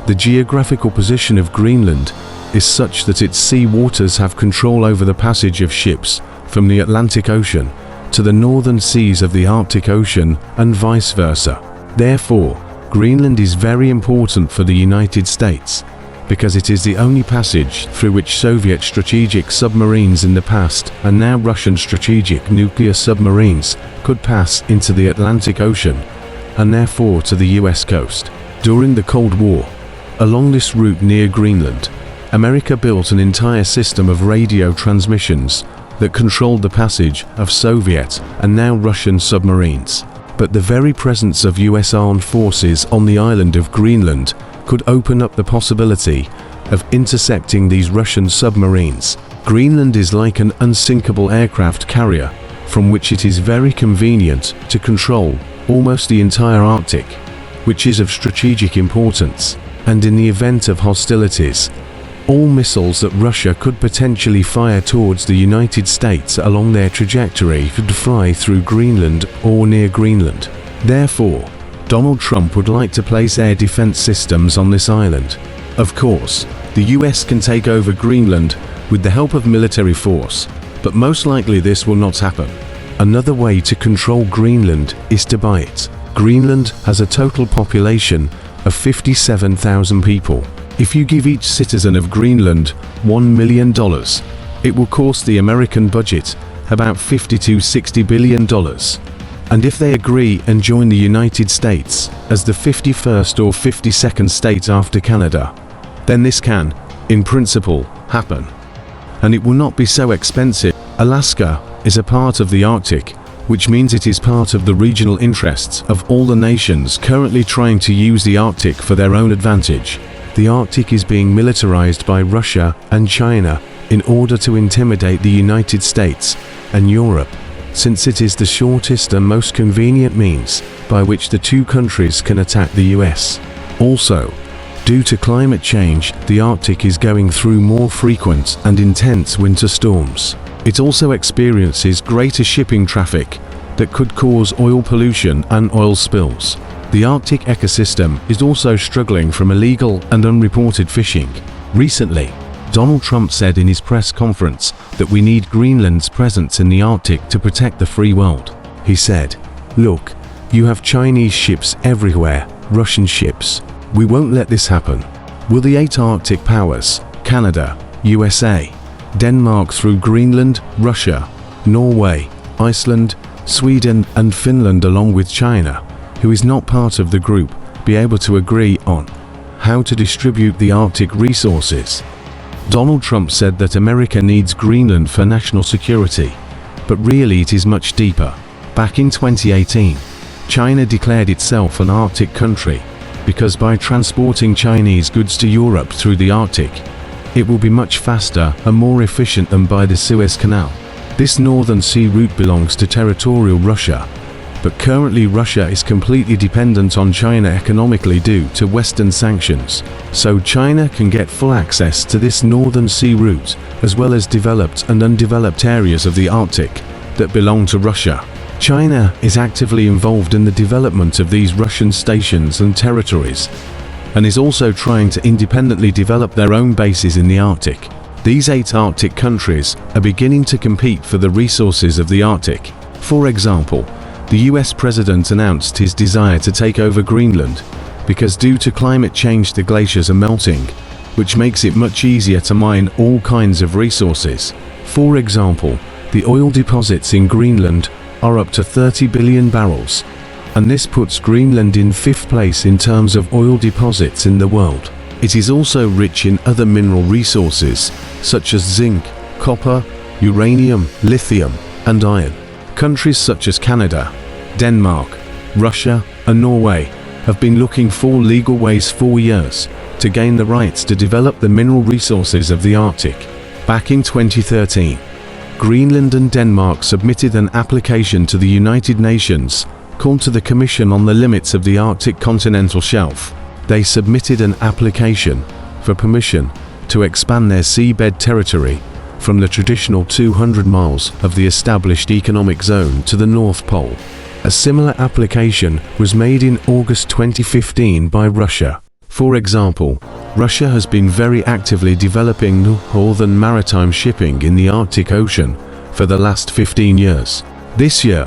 The geographical position of Greenland is such that its sea waters have control over the passage of ships from the Atlantic Ocean to the northern seas of the Arctic Ocean and vice versa. Therefore, Greenland is very important for the United States, because it is the only passage through which Soviet strategic submarines in the past and now Russian strategic nuclear submarines could pass into the Atlantic Ocean and therefore to the US coast. During the Cold War, along this route near Greenland, America built an entire system of radio transmissions that controlled the passage of Soviet and now Russian submarines. But the very presence of US armed forces on the island of Greenland could open up the possibility of intercepting these Russian submarines. Greenland is like an unsinkable aircraft carrier from which it is very convenient to control almost the entire Arctic, which is of strategic importance, and in the event of hostilities, all missiles that Russia could potentially fire towards the United States along their trajectory could fly through Greenland or near Greenland. Therefore, Donald Trump would like to place air defense systems on this island. Of course, the US can take over Greenland with the help of military force, but most likely this will not happen. Another way to control Greenland is to buy it. Greenland has a total population of 57,000 people. If you give each citizen of Greenland $1 million, it will cost the American budget about $50 to $60 billion. And if they agree and join the United States as the 51st or 52nd state after Canada, then this can, in principle, happen. And it will not be so expensive. Alaska is a part of the Arctic, which means it is part of the regional interests of all the nations currently trying to use the Arctic for their own advantage. The Arctic is being militarized by Russia and China in order to intimidate the United States and Europe, since it is the shortest and most convenient means by which the two countries can attack the US. Also, due to climate change, the Arctic is going through more frequent and intense winter storms. It also experiences greater shipping traffic that could cause oil pollution and oil spills. The Arctic ecosystem is also struggling from illegal and unreported fishing. Recently, Donald Trump said in his press conference that we need Greenland's presence in the Arctic to protect the free world. He said, "Look, you have Chinese ships everywhere, Russian ships. We won't let this happen." Will the 8 Arctic powers, Canada, USA, Denmark through Greenland, Russia, Norway, Iceland, Sweden and Finland along with China, who is not part of the group, be able to agree on how to distribute the Arctic resources? Donald Trump said that America needs Greenland for national security, but really it is much deeper. Back in 2018, China declared itself an Arctic country because by transporting Chinese goods to Europe through the Arctic, it will be much faster and more efficient than by the Suez Canal. This northern sea route belongs to territorial Russia, but currently Russia is completely dependent on China economically due to Western sanctions, so China can get full access to this northern sea route as well as developed and undeveloped areas of the Arctic that belong to Russia. China is actively involved in the development of these Russian stations and territories, and is also trying to independently develop their own bases in the Arctic. These 8 Arctic countries are beginning to compete for the resources of the Arctic. For example, the US President announced his desire to take over Greenland because due to climate change the glaciers are melting, which makes it much easier to mine all kinds of resources. For example, the oil deposits in Greenland are up to 30 billion barrels, and this puts Greenland in 5th place in terms of oil deposits in the world. It is also rich in other mineral resources such as zinc, copper, uranium, lithium, and iron. Countries such as Canada, Denmark, Russia, and Norway have been looking for legal ways for years to gain the rights to develop the mineral resources of the Arctic. Back in 2013, Greenland and Denmark submitted an application to the United Nations called to the Commission on the Limits of the Arctic Continental Shelf. They submitted an application for permission to expand their seabed territory from the traditional 200 miles of the established economic zone to the North Pole. A similar application was made in August 2015 by Russia. For example, Russia has been very actively developing northern maritime shipping in the Arctic Ocean for the last 15 years. This year,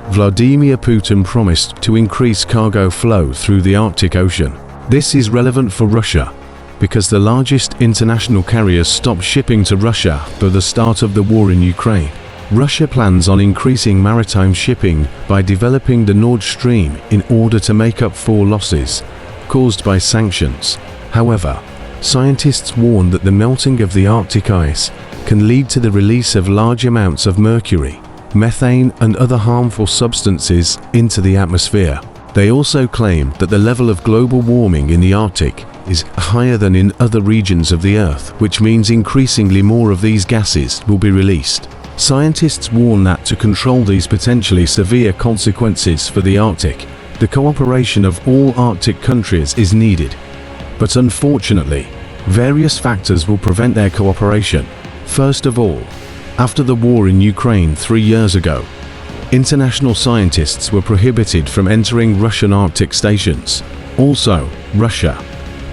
Vladimir Putin promised to increase cargo flow through the Arctic Ocean. This is relevant for Russia because the largest international carriers stopped shipping to Russia for the start of the war in Ukraine. Russia plans on increasing maritime shipping by developing the Nord Stream in order to make up for losses caused by sanctions. However, scientists warn that the melting of the Arctic ice can lead to the release of large amounts of mercury, methane and other harmful substances into the atmosphere. They also claim that the level of global warming in the Arctic is higher than in other regions of the Earth, which means increasingly more of these gases will be released. Scientists warn that to control these potentially severe consequences for the Arctic, the cooperation of all Arctic countries is needed. But unfortunately, various factors will prevent their cooperation. First of all, after the war in Ukraine 3 years ago, international scientists were prohibited from entering Russian Arctic stations. Also, Russia,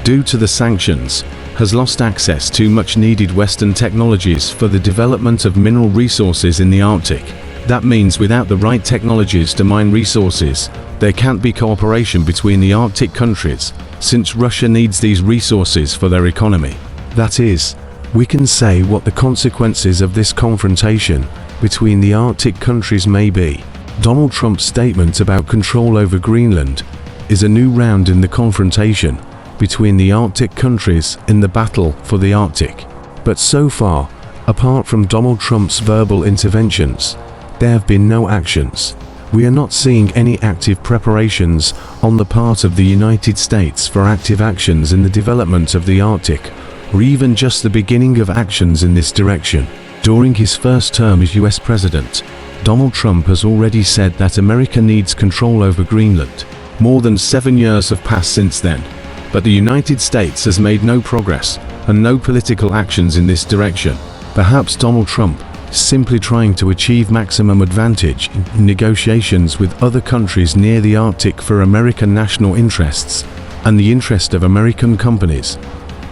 due to the sanctions, has lost access to much needed Western technologies for the development of mineral resources in the Arctic. That means without the right technologies to mine resources, there can't be cooperation between the Arctic countries, since Russia needs these resources for their economy. That is, we can say what the consequences of this confrontation between the Arctic countries may be. Donald Trump's statement about control over Greenland is a new round in the confrontation between the Arctic countries in the battle for the Arctic. But so far, apart from Donald Trump's verbal interventions, there have been no actions. We are not seeing any active preparations on the part of the United States for active actions in the development of the Arctic, or even just the beginning of actions in this direction. During his first term as US President, Donald Trump has already said that America needs control over Greenland. More than 7 years have passed since then, but the United States has made no progress and no political actions in this direction. Perhaps Donald Trump is simply trying to achieve maximum advantage in negotiations with other countries near the Arctic for American national interests and the interest of American companies,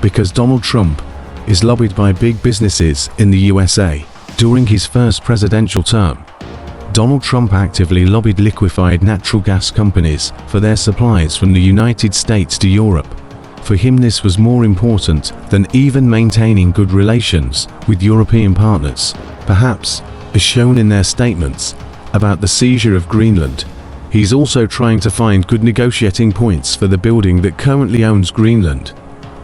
because Donald Trump is lobbied by big businesses in the USA. During his first presidential term, Donald Trump actively lobbied liquefied natural gas companies for their supplies from the United States to Europe. For him, this was more important than even maintaining good relations with European partners. Perhaps, as shown in their statements about the seizure of Greenland, he's also trying to find good negotiating points for the building that currently owns Greenland,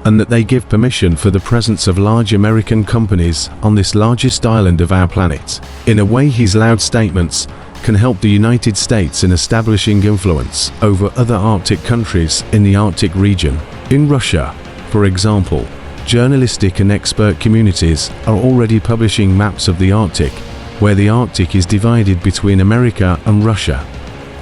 and that they give permission for the presence of large American companies on this largest island of our planet. In a way, his loud statements can help the United States in establishing influence over other Arctic countries in the Arctic region. In Russia, for example, journalistic and expert communities are already publishing maps of the Arctic, where the Arctic is divided between America and Russia.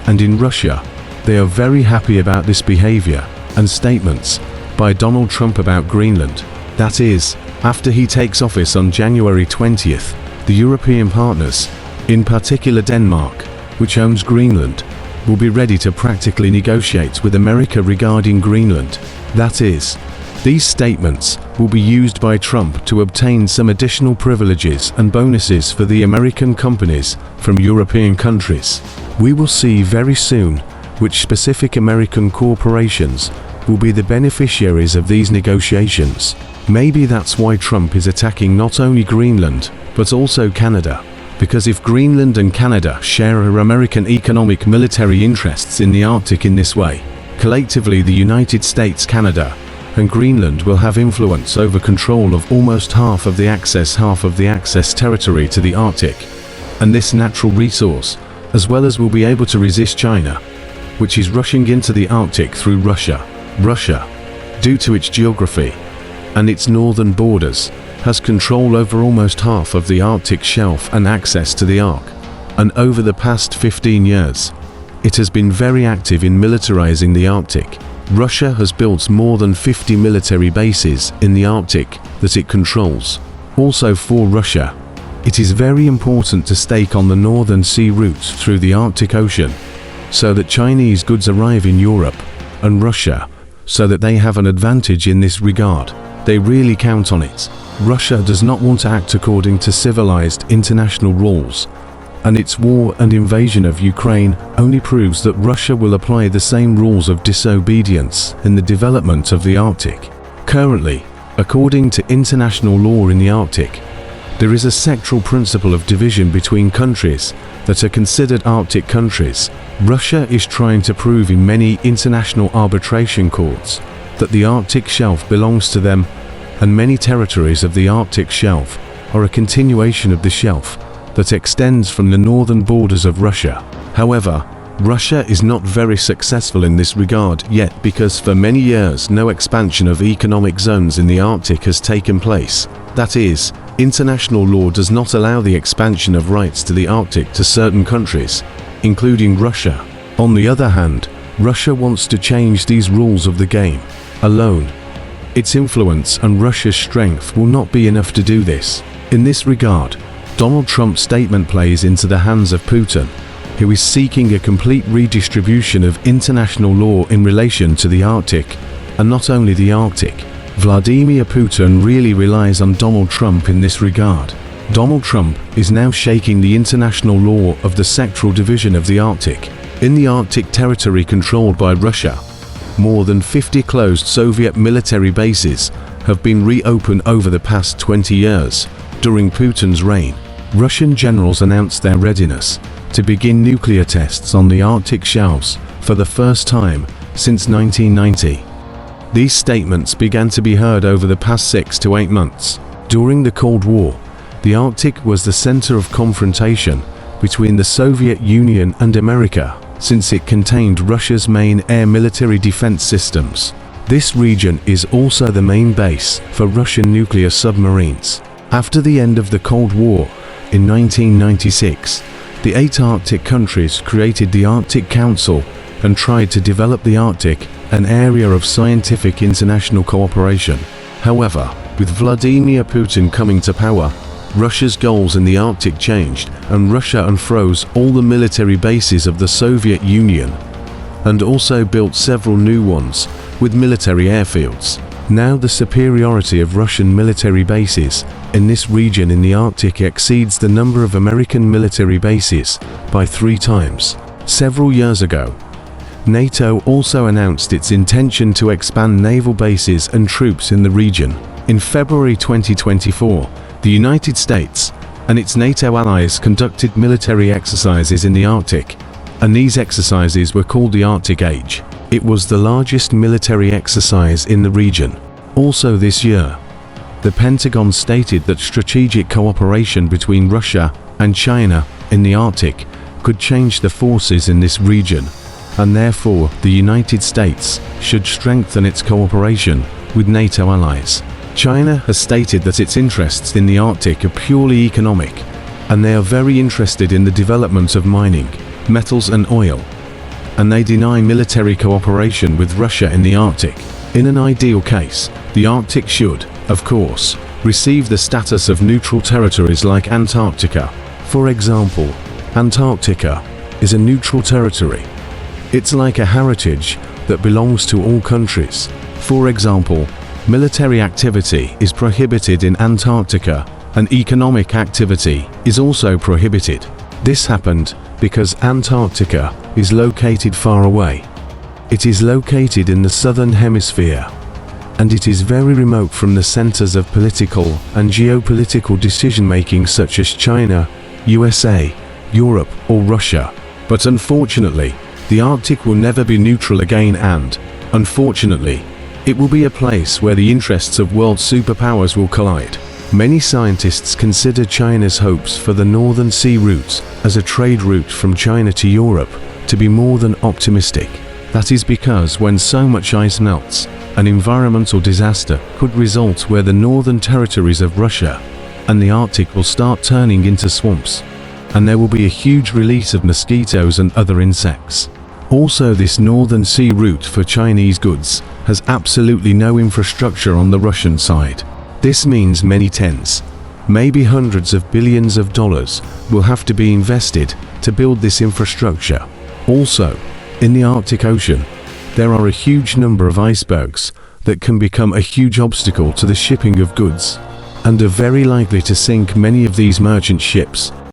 And in Russia, they are very happy about this behavior and statements by Donald Trump about Greenland. That is, after he takes office on January 20th, the European partners, in particular Denmark, which owns Greenland, will be ready to practically negotiate with America regarding Greenland. That is, these statements will be used by Trump to obtain some additional privileges and bonuses for the American companies from European countries. We will see very soon which specific American corporations will be the beneficiaries of these negotiations. Maybe that's why Trump is attacking not only Greenland, but also Canada. Because if Greenland and Canada share our American economic military interests in the Arctic in this way, collectively the United States, Canada, and Greenland will have influence over control of almost half of the access territory to the Arctic, and this natural resource, as well as will be able to resist China, which is rushing into the Arctic through Russia. Russia, due to its geography and its northern borders, has control over almost half of the Arctic shelf and access to the Arctic. And over the past 15 years, it has been very active in militarizing the Arctic. Russia has built more than 50 military bases in the Arctic that it controls. Also for Russia, it is very important to stake on the Northern Sea routes through the Arctic Ocean, so that Chinese goods arrive in Europe, and Russia so that they have an advantage in this regard. They really count on it. Russia does not want to act according to civilized international rules, and its war and invasion of Ukraine only proves that Russia will apply the same rules of disobedience in the development of the Arctic. Currently, according to international law in the Arctic, there is a sectoral principle of division between countries that are considered Arctic countries. Russia is trying to prove in many international arbitration courts that the Arctic shelf belongs to them, and many territories of the Arctic shelf are a continuation of the shelf that extends from the northern borders of Russia. However, Russia is not very successful in this regard yet, because for many years no expansion of economic zones in the Arctic has taken place. That is, international law does not allow the expansion of rights to the Arctic to certain countries, including Russia. On the other hand, Russia wants to change these rules of the game alone. Its influence and Russia's strength will not be enough to do this. In this regard, Donald Trump's statement plays into the hands of Putin, who is seeking a complete redistribution of international law in relation to the Arctic, and not only the Arctic. Vladimir Putin really relies on Donald Trump in this regard. Donald Trump is now shaking the international law of the sectoral division of the Arctic. In the Arctic territory controlled by Russia, more than 50 closed Soviet military bases have been reopened over the past 20 years. During Putin's reign, Russian generals announced their readiness to begin nuclear tests on the Arctic shelves for the first time since 1990. These statements began to be heard over the past 6 to 8 months. During the Cold War, the Arctic was the center of confrontation between the Soviet Union and America, since it contained Russia's main air military defense systems. This region is also the main base for Russian nuclear submarines. After the end of the Cold War, in 1996, the 8 Arctic countries created the Arctic Council and tried to develop the Arctic, an area of scientific international cooperation. However, with Vladimir Putin coming to power, Russia's goals in the Arctic changed, and Russia unfroze all the military bases of the Soviet Union, and also built several new ones with military airfields. Now the superiority of Russian military bases in this region in the Arctic exceeds the number of American military bases by 3 times. Several years ago, NATO also announced its intention to expand naval bases and troops in the region. In February 2024, the United States and its NATO allies conducted military exercises in the Arctic, and these exercises were called the Arctic Age. It was the largest military exercise in the region. Also this year, the Pentagon stated that strategic cooperation between Russia and China in the Arctic could change the forces in this region, and therefore the United States should strengthen its cooperation with NATO allies. China has stated that its interests in the Arctic are purely economic, and they are very interested in the development of mining, metals and oil, and they deny military cooperation with Russia in the Arctic. In an ideal case, the Arctic should, of course, receive the status of neutral territories like Antarctica. For example, Antarctica is a neutral territory. It's like a heritage that belongs to all countries. For example, military activity is prohibited in Antarctica, and economic activity is also prohibited. This happened because Antarctica is located far away. It is located in the southern hemisphere, and it is very remote from the centers of political and geopolitical decision-making such as China, USA, Europe or Russia. But unfortunately, the Arctic will never be neutral again, and, unfortunately, it will be a place where the interests of world superpowers will collide. Many scientists consider China's hopes for the Northern Sea route as a trade route from China to Europe to be more than optimistic. That is because when so much ice melts, an environmental disaster could result where the northern territories of Russia and the Arctic will start turning into swamps, and there will be a huge release of mosquitoes and other insects. Also, this Northern Sea route for Chinese goods has absolutely no infrastructure on the Russian side. This means many tens, maybe hundreds of billions of dollars will have to be invested to build this infrastructure. Also, in the Arctic Ocean, there are a huge number of icebergs that can become a huge obstacle to the shipping of goods, and are very likely to sink many of these merchant ships.